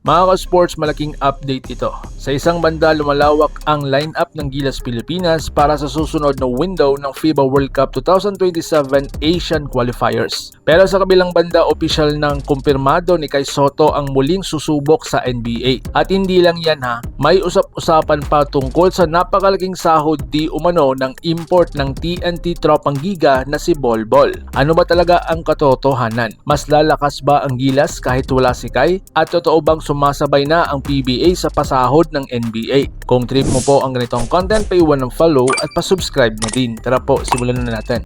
Mga ka-sports, malaking update ito. Sa isang banda, lumalawak ang lineup ng Gilas Pilipinas para sa susunod na window ng FIBA World Cup 2027 Asian Qualifiers. Pero sa kabilang banda, opisyal ng kumpirmado ni Kai Sotto ang muling susubok sa NBA. At hindi lang yan ha, may usap-usapan pa tungkol sa napakalaking sahod di umano ng import ng TNT Tropang Giga na si Bol Bol. Ano ba talaga ang katotohanan? Mas lalakas ba ang Gilas kahit wala si Kai? At totoo bang sumasabay na ang PBA sa pasahod ng NBA? Kung trip mo po ang ganitong content, paiwan ng follow at pasubscribe na din. Tara po, simulan na natin.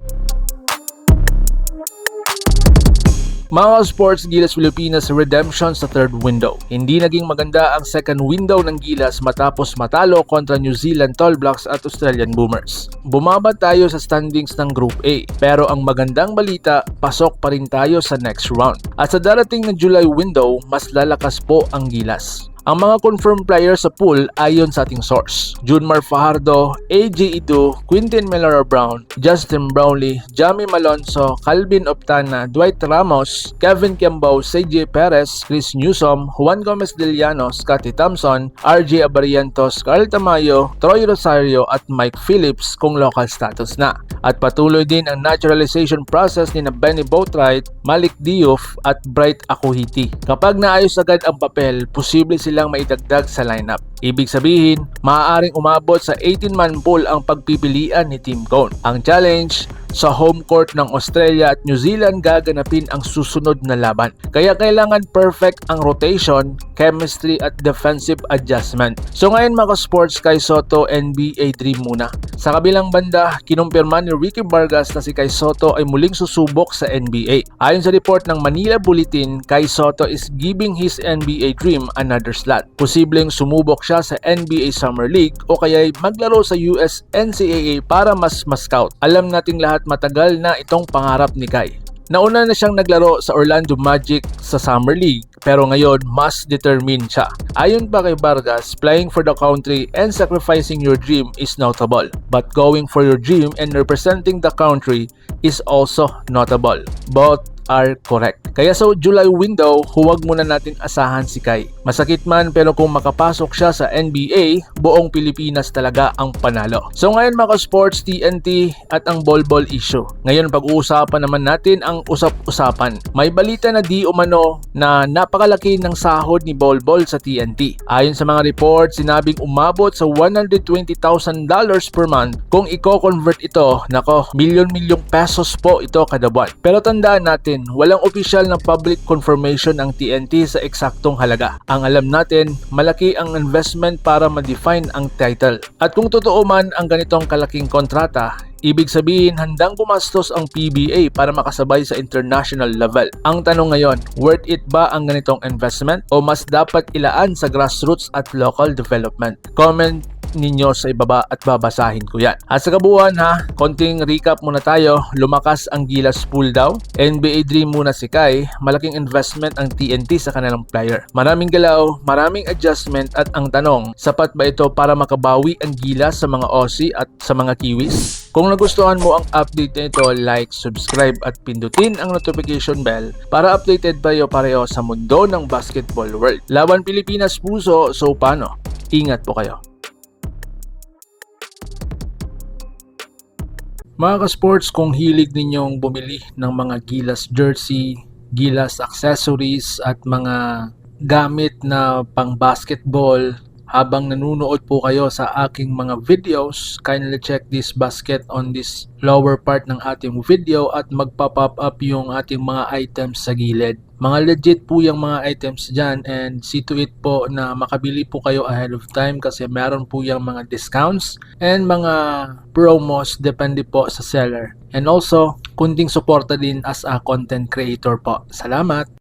Mga sports, Gilas Pilipinas redemption sa third window. Hindi naging maganda ang second window ng Gilas matapos matalo kontra New Zealand Tall Blacks at Australian Boomers. Bumaba tayo sa standings ng Group A, pero ang magandang balita, pasok pa rin tayo sa next round. At sa darating na July window, mas lalakas po ang Gilas. Ang mga confirmed players sa pool ayon sa ating source: Junmar Fajardo, AJ Idu, Quintin Melara-Brown, Justin Brownlee, Jamie Malonzo, Calvin Optana, Dwight Ramos, Kevin Kiambao, CJ Perez, Chris Newsom, Juan Gomez de Llano, Scotty Thompson, RJ Abarientos, Carl Tamayo, Troy Rosario at Mike Phillips kung local status na. At patuloy din ang naturalization process ni na Benny Boatwright, Malik Diouf at Bright Akuhiti. Kapag naayos agad ang papel, posible silang maidagdag sa lineup. Ibig sabihin, maaaring umabot sa 18-man pool ang pagpipilian ni Team Cone. Ang challenge, sa home court ng Australia at New Zealand gaganapin ang susunod na laban. Kaya kailangan perfect ang rotation, chemistry at defensive adjustment. So ngayon mga sports, Kai Sotto NBA Dream muna. Sa kabilang banda, kinumpirma ni Ricky Vargas na si Kai Sotto ay muling susubok sa NBA. Ayon sa report ng Manila Bulletin, Kai Sotto is giving his NBA dream another slot. Posibleng sumubok siya sa NBA Summer League o kaya'y maglaro sa US NCAA para mas ma-scout. Alam nating lahat matagal na itong pangarap ni Kai. Nauna na siyang naglaro sa Orlando Magic sa Summer League pero ngayon mas determined siya. Ayon pa kay Vargas, playing for the country and sacrificing your dream is notable. But going for your dream and representing the country is also notable. Both are correct. Kaya sa July window, huwag muna natin asahan si Kai. Masakit man pero kung makapasok siya sa NBA, buong Pilipinas talaga ang panalo. So ngayon mga sports, TNT at ang Bol Bol issue. Ngayon pag-uusapan naman natin ang usap-usapan. May balita na di umano na napakalaki ng sahod ni Bol Bol sa TNT. Ayon sa mga report, sinabing umabot sa $120,000 per month. Kung i-convert ito, nako, milyon-milyong pesos po ito kada buwan. Pero tandaan natin, walang opisyal na public confirmation ang TNT sa eksaktong halaga. Ang alam natin, malaki ang investment para ma-define ang title. At kung totoo man ang ganitong kalaking kontrata, ibig sabihin handang gumastos ang PBA para makasabay sa international level. Ang tanong ngayon, worth it ba ang ganitong investment o mas dapat ilaan sa grassroots at local development? Comment ninyo sa ibaba at babasahin ko yan. At sa kabuuan ha, konting recap muna tayo. Lumakas ang Gilas pool daw. NBA Dream muna si Kai. Malaking investment ang TNT sa kanilang player. Maraming galaw, maraming adjustment at ang tanong, sapat ba ito para makabawi ang Gilas sa mga Aussie at sa mga Kiwis? Kung nagustuhan mo ang update na ito, like, subscribe at pindutin ang notification bell para updated tayo pareho sa mundo ng basketball world. Laban Pilipinas puso, so paano? Ingat po kayo. Mga ka-sports, kung hilig ninyong bumili ng mga Gilas jersey, Gilas accessories at mga gamit na pang basketball habang nanunood po kayo sa aking mga videos, kindly check this basket on this lower part ng ating video at magpa-pop up yung ating mga items sa gilid. Mga legit po yung mga items dyan and see to it po na makabili po kayo ahead of time kasi meron po yung mga discounts and mga promos depende po sa seller. And also, kunting suporta din as a content creator po. Salamat!